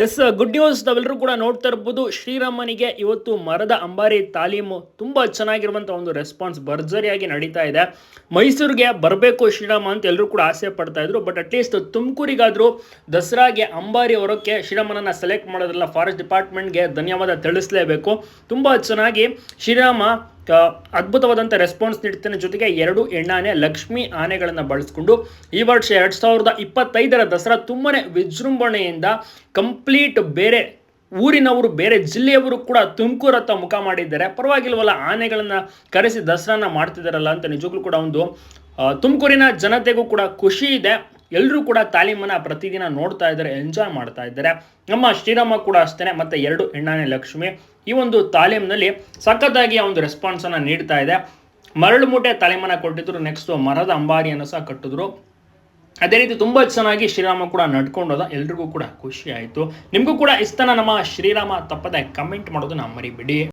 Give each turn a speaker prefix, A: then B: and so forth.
A: Yes good news ನಾವೆಲ್ಲರೂ ಕೂಡ ನೋಡ್ತಾ ಇರ್ಬೋದು. ಶ್ರೀರಾಮನಿಗೆ ಇವತ್ತು ಮರದ ಅಂಬಾರಿ ತಾಲೀಮು ತುಂಬ ಚೆನ್ನಾಗಿರುವಂಥ ಒಂದು ರೆಸ್ಪಾನ್ಸ್ ಭರ್ಜರಿಯಾಗಿ ನಡೀತಾ ಇದೆ. ಮೈಸೂರಿಗೆ ಬರಬೇಕು ಶ್ರೀರಾಮ ಅಂತ ಎಲ್ಲರೂ ಕೂಡ ಆಸೆ ಪಡ್ತಾ ಇದ್ರು. ಬಟ್ ಅಟ್ಲೀಸ್ಟ್ ತುಮಕೂರಿಗಾದರೂ ದಸರಾಗೆ ಅಂಬಾರಿ ಹೊರಕ್ಕೆ ಶ್ರೀರಾಮನನ್ನು ಸೆಲೆಕ್ಟ್ ಮಾಡೋದ್ರಲ್ಲ ಫಾರೆಸ್ಟ್ ಡಿಪಾರ್ಟ್ಮೆಂಟ್ಗೆ ಧನ್ಯವಾದ ತಿಳಿಸಲೇಬೇಕು. ತುಂಬ ಚೆನ್ನಾಗಿ ಶ್ರೀರಾಮ ಅದ್ಭುತವಾದಂಥ ರೆಸ್ಪಾನ್ಸ್ ನೀಡ್ತಾನೆ. ಜೊತೆಗೆ 2 ಹೆಣ್ಣಾನೆ ಲಕ್ಷ್ಮಿ ಆನೆಗಳನ್ನು ಬಳಸ್ಕೊಂಡು ಈ ವರ್ಷ 2025ರ ದಸರಾ ತುಂಬಾ ವಿಜೃಂಭಣೆಯಿಂದ ಕಂಪ್ಲೀಟ್ ಬೇರೆ ಊರಿನವರು ಬೇರೆ ಜಿಲ್ಲೆಯವರು ಕೂಡ ತುಮಕೂರತ್ತ ಮುಖ ಮಾಡಿದ್ದಾರೆ. ಪರವಾಗಿಲ್ವಲ್ಲ, ಆನೆಗಳನ್ನು ಕರೆಸಿ ದಸರಾನ ಮಾಡ್ತಿದ್ದಾರಲ್ಲ ಅಂತ ನಿಜಕ್ಕೂ ಕೂಡ ಒಂದು ತುಮಕೂರಿನ ಜನತೆಗೂ ಕೂಡ ಖುಷಿ ಇದೆ. ಎಲ್ಲರೂ ಕೂಡ ತಾಲೀಮನ್ನು ಪ್ರತಿದಿನ ನೋಡ್ತಾ ಇದ್ದಾರೆ, ಎಂಜಾಯ್ ಮಾಡ್ತಾ ಇದ್ದಾರೆ. ನಮ್ಮ ಶ್ರೀರಾಮ ಕೂಡ ಅಷ್ಟೇ. ಮತ್ತು 2 ಹೆಣ್ಣಾನೆ ಲಕ್ಷ್ಮಿ ಈ ಒಂದು ತಾಲೀಮ್ನಲ್ಲಿ ಸಖತ್ತಾಗಿ ಒಂದು ರೆಸ್ಪಾನ್ಸನ್ನು ನೀಡ್ತಾ ಇದೆ. ಮರಳು ಮೂಟೆ ತಾಲೀಮನ್ನು ಕೊಟ್ಟಿದ್ರು, ನೆಕ್ಸ್ಟ್ ಮರದ ಅಂಬಾರಿಯನ್ನು ಸಹ ಕಟ್ಟಿದ್ರು. ಅದೇ ರೀತಿ ತುಂಬ ಚೆನ್ನಾಗಿ ಶ್ರೀರಾಮ ಕೂಡ ನಡ್ಕೊಂಡೋದ. ಎಲ್ರಿಗೂ ಕೂಡ ಖುಷಿ ಆಯಿತು. ನಿಮಗೂ ಕೂಡ ಇಷ್ಟನ ನಮ್ಮ ಶ್ರೀರಾಮ? ತಪ್ಪದೆ ಕಮೆಂಟ್ ಮಾಡೋದನ್ನ ಮರಿಬೇಡಿ.